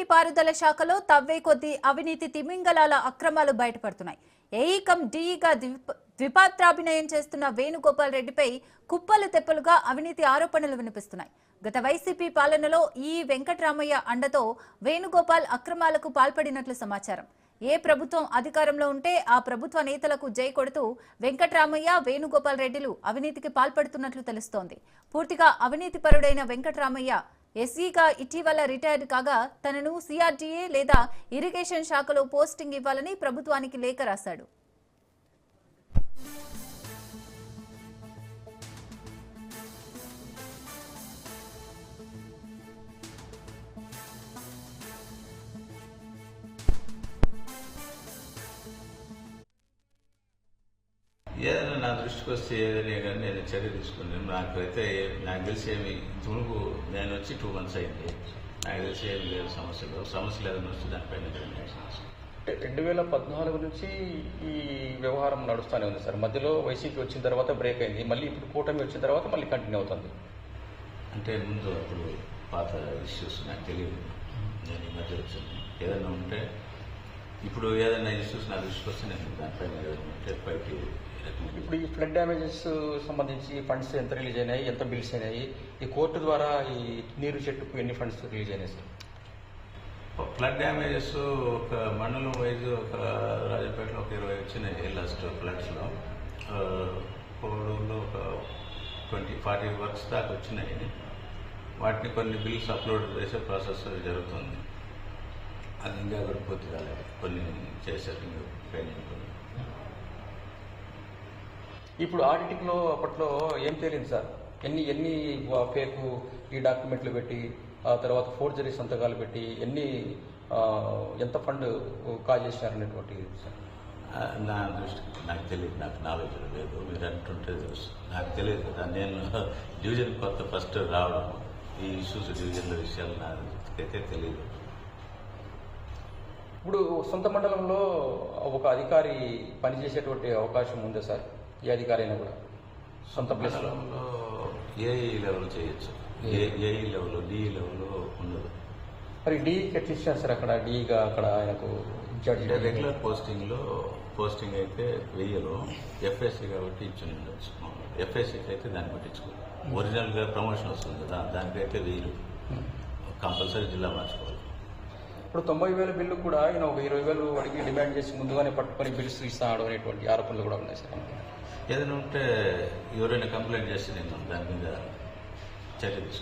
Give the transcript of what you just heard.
నీటిపారుదల శాఖలో తవ్వే కొద్దీ అవినీతి తిమింగలాల అక్రమాలు బయటపడుతున్నాయి. ఏఈకం డీఈగా ద్విపాత్రాభినయం చేస్తున్న వేణుగోపాల్ రెడ్డిపై కుప్పలు తెప్పలుగా అవినీతి ఆరోపణలు వినిపిస్తున్నాయి. గత వైసీపీ పాలనలో ఈ వెంకట్రామయ్య అండతో వేణుగోపాల్ అక్రమాలకు పాల్పడినట్లు సమాచారం. ఏ ప్రభుత్వం అధికారంలో ఉంటే ఆ ప్రభుత్వ నేతలకు జై కొడుతూ వెంకట్రామయ్య, వేణుగోపాల్ రెడ్డిలు అవినీతికి పాల్పడుతున్నట్లు తెలుస్తోంది. పూర్తిగా అవినీతిపరుడైన వెంకట్రామయ్య ఎస్ఈగా ఇటీవల రిటైర్డ్ కాగా తనను సిఆర్డీఏ లేదా ఇరిగేషన్ శాఖలో పోస్టింగ్ ఇవ్వాలని ప్రభుత్వానికి లేఖ రాశాడు. ఏదైనా నా దృష్టికి వస్తే ఏదైనా కానీ నేను చర్య తీసుకున్నాను. నాకు తెలిసి ఏమి తుణుకు నేను వచ్చి 2 months అయింది. నాకు తెలిసి ఏమి లేదు సమస్యలు ఏదైనా వస్తే దానిపైన 2014 నుంచి ఈ వ్యవహారం నడుస్తూనే ఉంది సార్. మధ్యలో వైసీపీ వచ్చిన తర్వాత బ్రేక్ అయింది, మళ్ళీ ఇప్పుడు కూటమి వచ్చిన తర్వాత మళ్ళీ కంటిన్యూ అవుతుంది. అంటే ముందు అప్పుడు పాత ఇష్యూస్ నాకు తెలియదు, నేను ఈ మధ్య వచ్చాను. ఏదైనా ఉంటే ఇప్పుడు ఏదైనా ఇష్యూస్ నా దృష్టికి వస్తే నేను దానిపైన ఏదైనా ఉంటే పైకి. ఇప్పుడు ఈ ఫ్లడ్ డ్యామేజెస్ సంబంధించి ఫండ్స్ ఎంత రిలీజ్ అయినాయి, ఎంత బిల్స్ అయినాయి, ఈ కోర్టు ద్వారా ఈ నీరు చెట్టుకు ఎన్ని ఫండ్స్ రిలీజ్ అయినాయి సార్? ఫ్లడ్ డ్యామేజెస్ ఒక మండలం వైజ్ ఒక రాజపేటలో ఒక 20 వచ్చినాయి లాస్ట్ ఫ్లడ్స్లో. కోడూరులో ఒక 20-40 వర్క్స్ దాకా వచ్చినాయి. వాటిని కొన్ని బిల్స్ అప్లోడ్ చేసే ప్రాసెస్ జరుగుతుంది. అది ఇంకా కూడా పూర్తి కాలేదు, కొన్ని చేశారు పెండింగ్. ఇప్పుడు ఆడిటింగ్లో అప్పట్లో ఏం తేలింది సార్? ఎన్ని ఫేక్ ఈ డాక్యుమెంట్లు పెట్టి ఆ తర్వాత ఫోర్జరీ సంతకాలు పెట్టి ఎంత ఫండ్ కాజేసినారనేటువంటి సార్? నా దృష్టికి నాకు తెలియదు, నాకు నాలెడ్జ్ లేదు. మీరు అంటుంటే తెలుసు, నాకు తెలియదు కదా. నేను డివిజన్ కొత్త ఫస్ట్ రావడం, ఈ ఇష్యూస్ డివిజన్ల విషయాలు నాకైతే తెలియదు. ఇప్పుడు సొంత మండలంలో ఒక అధికారి పనిచేసేటువంటి అవకాశం ఉందా సార్? ఏ అధికారి అయినా కూడా సొంత ప్లేస్లో ఏఈ లెవెల్ చేయొచ్చు, ఏఈ లెవెల్, డిఈ లెవెల్ ఉండదు. మరి డీఈకి ఎట్లా ఇచ్చారు సార్? అక్కడ డీఈగా అక్కడ ఆయనకు ఇన్ఛార్జ్ రెగ్యులర్ పోస్టింగ్ అయితే 1000లో ఎఫ్ఎస్సీ కాబట్టి ఇచ్చి ఉండొచ్చు. ఎఫ్ఎస్సీకి అయితే దాన్ని పట్టించుకోవాలి. ఒరిజినల్గా ప్రమోషన్ వస్తుంది కదా, దానికైతే 1000 కంపల్సరీ జిల్లా మార్చుకోవాలి. ఇప్పుడు 90,000 బిల్లు కూడా ఆయన ఒక 20,000 అడిగి డిమాండ్ చేసి ముందుగానే పట్టుకొని బిల్స్ ఇస్తాడు అనేటువంటి ఆరోపణలు కూడా ఉన్నాయి సార్. ఏదైనా ఉంటే ఎవరైనా కంప్లైంట్ చేస్తే నేను దాని మీద చర్య తీసుకుంటాను.